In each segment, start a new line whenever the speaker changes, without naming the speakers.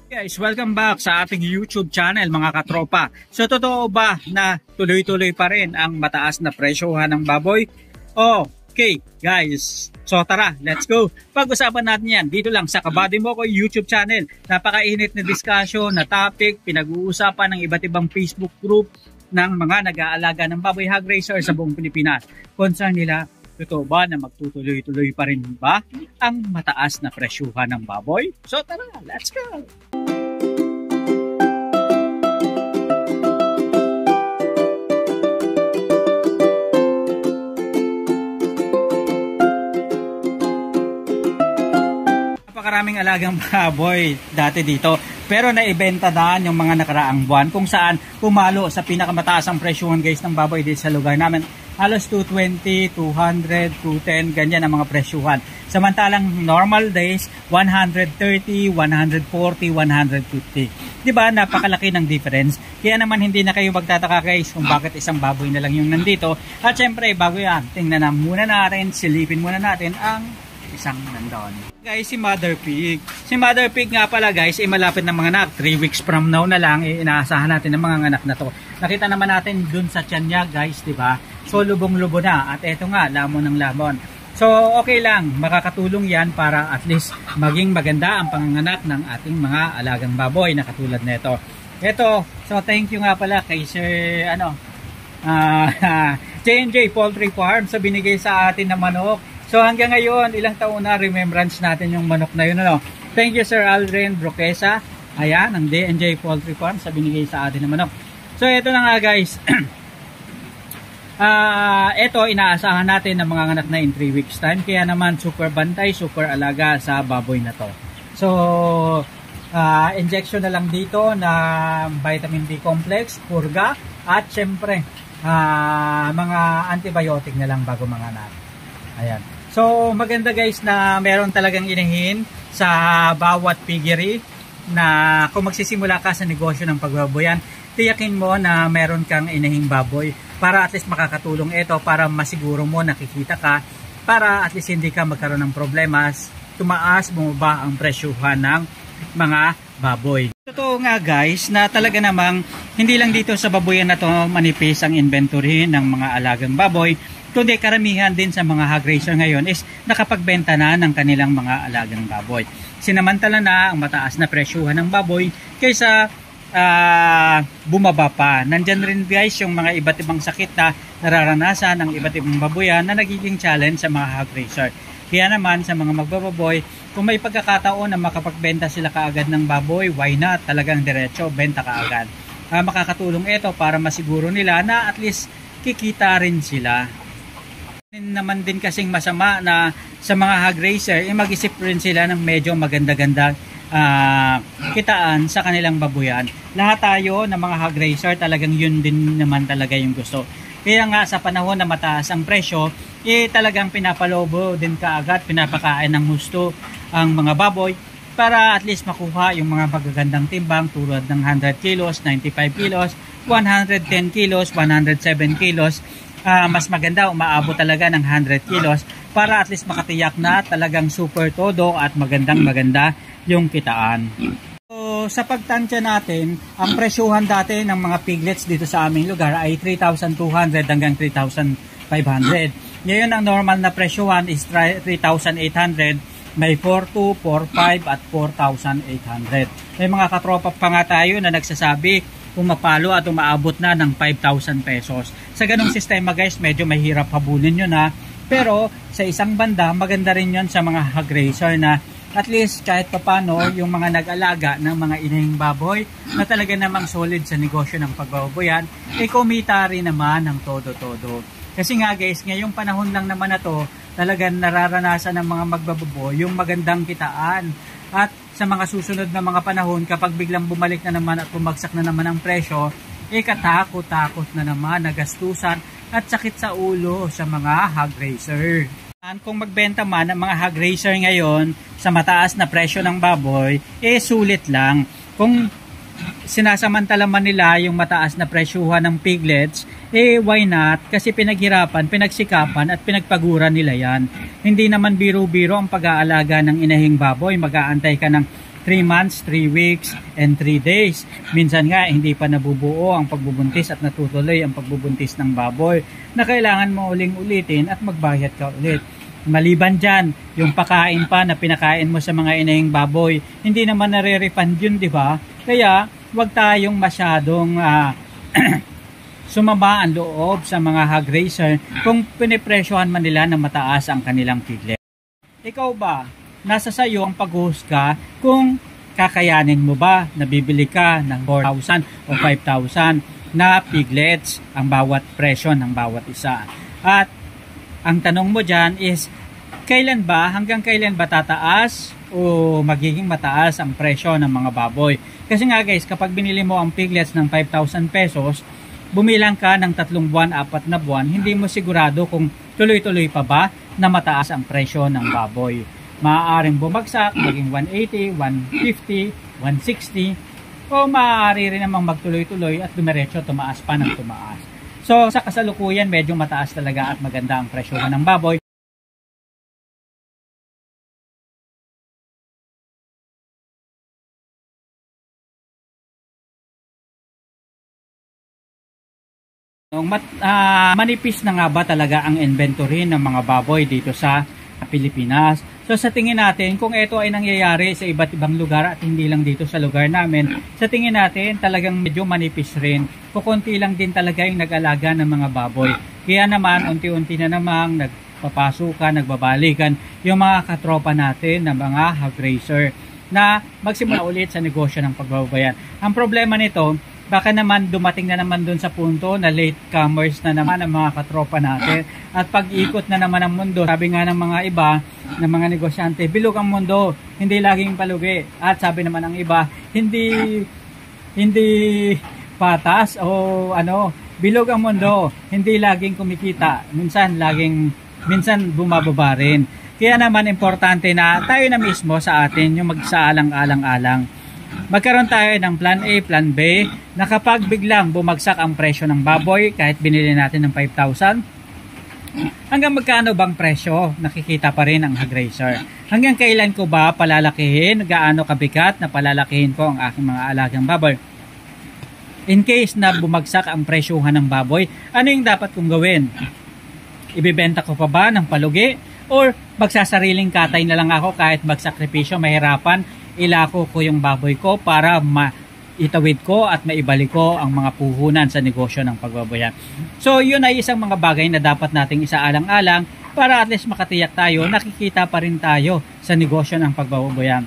Guys, welcome back sa ating YouTube channel mga katropa. So totoo ba na tuloy-tuloy pa rin ang mataas na presyohan ng baboy? Okay guys, so tara, let's go. Pag-usapan natin yan dito lang sa Kabady Mo Ko YouTube channel. Napakainit na discussion, na topic, pinag-uusapan ng iba't ibang Facebook group ng mga nag-aalaga ng baboy hog raiser sa buong Pilipinas. Concern nila, totoo ba na magtutuloy-tuloy pa rin ba ang mataas na presyuhan ng baboy? So tara, let's go! Napakaraming alagang baboy dati dito, pero naibenta na yung mga nakaraang buwan kung saan pumalo sa pinakamataas ang presyuhan guys ng baboy dito sa lugar namin. Halos 220, 200, 210, ganyan ang mga presyuhan. Samantalang normal days, 130, 140, 150. Diba? Napakalaki ng difference. Kaya naman hindi na kayo magtataka guys kung bakit isang baboy na lang yung nandito. At syempre, bago yan, tingnan na muna natin, silipin muna natin ang isang nandun. Guys, si Mother Pig. Si Mother Pig nga pala guys, malapit na mga anak. 3 weeks from now na lang, inaasahan natin ang mga anak na to. Nakita naman natin dun sa tiyan niya guys, diba? So lubong-lubo na. At eto nga, lamon ng lamon. So okay lang, makakatulong yan para at least maging maganda ang panganganak ng ating mga alagang baboy na katulad nito. Eto, so thank you nga pala kay Sir J&J Poultry Farm sa binigay sa atin na manok. So hanggang ngayon, ilang taon na remembrance natin yung manok na yun. Thank you Sir Aldrin Broquesa. Ayan, ang J&J Poultry Farm sa binigay sa atin na manok. So ito na nga guys. Ito inaasahan natin na mga anak na in 3 weeks time. Kaya naman super bantay, super alaga sa baboy na to. So injection na lang dito na vitamin B complex, purga, at syempre mga antibiotic na lang bago mga anak. Ayan. So maganda guys na meron talagang inahin sa bawat piggery na kung magsisimula ka sa negosyo ng pagbaboyan, tiyakin mo na meron kang inahing baboy para at least makakatulong ito para masiguro mo nakikita ka para at least hindi ka magkaroon ng problema, tumaas, bumaba ang presyuhan ng mga baboy. Totoo nga guys na talaga namang hindi lang dito sa baboyan na to manipis ang inventory ng mga alagang baboy, kundi karamihan din sa mga hog raiser ngayon is nakapagbenta na ng kanilang mga alagang baboy. Sinamantala na ang mataas na presyuhan ng baboy kaysa bumaba pa. Nandyan rin guys yung mga iba't ibang sakit na nararanasan ng iba't ibang baboyan na nagiging challenge sa mga hog raiser. Kaya naman sa mga magbababoy, kung may pagkakataon na makapagbenta sila kaagad ng baboy, why not? Talagang diretso, benta kaagad. Makakatulong ito para masiguro nila na at least kikita rin sila. Naman din kasing masama na sa mga hog raiser, mag-isip rin sila ng medyo maganda-ganda kitaan sa kanilang babuyan. Lahat tayo na mga hog raiser talagang yun din naman talaga yung gusto. Kaya nga sa panahon na mataas ang presyo, talagang pinapalobo din kaagad, pinapakain ng gusto ang mga baboy para at least makuha yung mga magagandang timbang tulad ng 100 kilos, 95 kilos, 110 kilos, 107 kilos. Mas maganda umaabot talaga ng 100 kilos para at least makatiyak na talagang super todo at maganda yung kitaan. So, sa pagtansya natin, ang presyuhan dati ng mga piglets dito sa aming lugar ay 3,200 hanggang 3,500. Ngayon ang normal na presyuhan is 3,800, may 4,200, 4,500 at 4,800. May mga katropa pa nga tayo na nagsasabi pumapalo at umaabot na ng 5,000 pesos. Sa ganong sistema guys, medyo mahirap habunin yun pero sa isang banda, maganda rin yun sa mga hog raiser na at least kahit papano yung mga nag-alaga ng mga inahing baboy na talaga namang solid sa negosyo ng pagbaboyan, kumita rin naman ng todo-todo. Kasi nga guys, ngayong panahon lang naman na to, talagang nararanasan ng mga magbababoy yung magandang kitaan. At sa mga susunod na mga panahon, kapag biglang bumalik na naman at bumagsak na naman ang presyo, katakot-takot na naman, nagastusan at sakit sa ulo sa mga hog raiser. Kung magbenta man ang mga hog raiser ngayon sa mataas na presyo ng baboy, sulit lang. Kung sinasamantala man nila yung mataas na presyuhan ng piglets, why not? Kasi pinaghirapan, pinagsikapan at pinagpaguran nila yan. Hindi naman biro-biro ang pag-aalaga ng inahing baboy. Mag-aantay ka ng 3 months, 3 weeks, and 3 days. Minsan nga, hindi pa nabubuo ang pagbubuntis at natutuloy ang pagbubuntis ng baboy na kailangan mo uling-ulitin at magbayad ka ulit. Maliban dyan, yung pakain pa na pinakain mo sa mga inahing baboy, hindi naman nare-refund yun, di ba? Kaya, wag tayong masyadong sumama ang loob sa mga hog raiser kung pinipresyohan man nila na mataas ang kanilang piglet. Ikaw ba? Nasa sayo ang paghuhusga kung kakayanin mo ba na bibili ka ng 4,000 o 5,000 na piglets ang bawat presyo ng bawat isa. At ang tanong mo dyan is, hanggang kailan ba tataas o magiging mataas ang presyo ng mga baboy? Kasi nga guys, kapag binili mo ang piglets ng 5,000 pesos, bumilang ka ng 3 buwan, 4 na buwan, hindi mo sigurado kung tuloy-tuloy pa ba na mataas ang presyo ng baboy. Maaaring bumagsak, maging 180, 150, 160, o maaari rin namang magtuloy-tuloy at dumiretso tumaas pa ng tumaas. So sa kasalukuyan, medyo mataas talaga at maganda ang presyo ng baboy. Manipis na nga ba talaga ang inventory ng mga baboy dito sa Pilipinas? So sa tingin natin, kung ito ay nangyayari sa iba't ibang lugar at hindi lang dito sa lugar namin, sa tingin natin talagang medyo manipis rin. Kukunti lang din talaga yung nag-alaga ng mga baboy. Kaya naman, unti-unti na namang nagpapasukan, nagbabalikan yung mga katropa natin na mga hog raiser na magsimula ulit sa negosyo ng pagbabayan. Ang problema nito, baka naman dumating na naman dun sa punto na late comers na naman ang mga katropa natin at pag-ikot na naman ang mundo. Sabi nga ng mga iba, ng mga negosyante, bilog ang mundo, hindi laging palugi. At sabi naman ng iba, hindi patas o bilog ang mundo, hindi laging kumikita, minsan bumababa rin. Kaya naman importante na tayo na mismo sa atin yung magsaalang-alang-alang. Magkaroon tayo ng plan A, plan B, na kapag biglang bumagsak ang presyo ng baboy, kahit binili natin ng 5,000, hanggang magkano bang presyo, nakikita pa rin ang hog raiser. Hanggang kailan ko ba palalakihin, gaano kabigat na palalakihin ko ang aking mga alagang baboy. In case na bumagsak ang presyohan ng baboy, ano yung dapat kong gawin? Ibibenta ko pa ba ng palugi? Or magsasariling katay na lang ako kahit magsakripisyo, mahirapan, ilako ko yung baboy ko para itawid ko at maibalik ko ang mga puhunan sa negosyo ng pagbabayan. So yun ay isang mga bagay na dapat nating isaalang-alang para at least makatiyak tayo, nakikita pa rin tayo sa negosyo ng pagbabayan.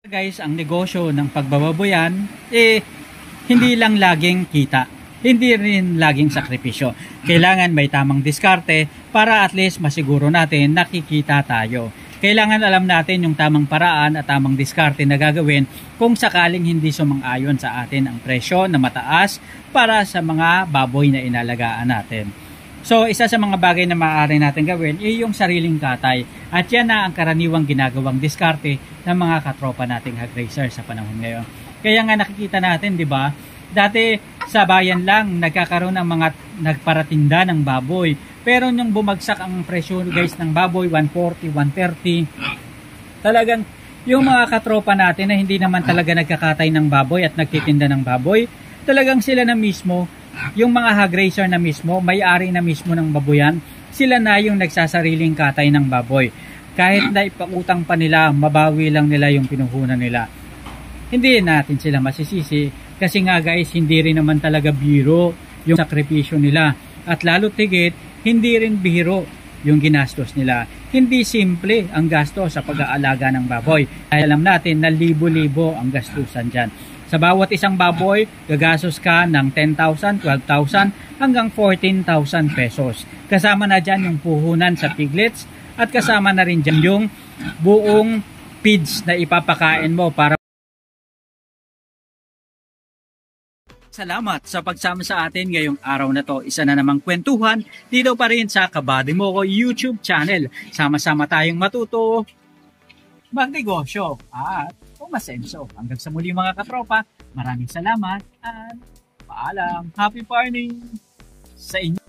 Guys, ang negosyo ng pagbabayan hindi lang laging kita, hindi rin laging sakripisyo. Kailangan may tamang diskarte para at least masiguro natin nakikita tayo. Kailangan alam natin yung tamang paraan at tamang diskarte na gagawin kung sakaling hindi sumang-ayon sa atin ang presyo na mataas para sa mga baboy na inalagaan natin. So, isa sa mga bagay na maaari natin gawin ay yung sariling katay. At yan na ang karaniwang ginagawang diskarte ng mga katropa nating hog raiser sa panahon ngayon. Kaya nga nakikita natin, di ba? Dati sa bayan lang nagkakaroon ng mga nagparatinda ng baboy. Pero nung bumagsak ang presyo guys ng baboy, 140, 130, talagang yung mga katropa natin na hindi naman talaga nagkakatay ng baboy at nagtitinda ng baboy, talagang sila na mismo, yung mga hog raiser na mismo, may-ari na mismo ng baboyan, sila na yung nagsasariling katay ng baboy. Kahit na ipakutang pa nila, mabawi lang nila yung pinuhunan nila. Hindi natin sila masisisi kasi nga guys, hindi rin naman talaga biro yung sakripisyo nila. At lalo tigit, hindi rin biro yung ginastos nila. Hindi simple ang gastos sa pag-aalaga ng baboy. Kaya alam natin na libo-libo ang gastusan dyan. Sa bawat isang baboy, gagastos ka ng 10,000, 12,000 hanggang 14,000 pesos. Kasama na dyan yung puhunan sa piglets at kasama na rin dyan yung buong feeds na ipapakain mo para. Salamat sa pagsama sa atin ngayong araw na to. Isa na namang kwentuhan dito pa rin sa Kabady Mo Ko YouTube channel. Sama-sama tayong matuto, magnegosyo at umasenso. Hanggang sa muli mga katropa, maraming salamat at paalam. Happy farming sa inyo.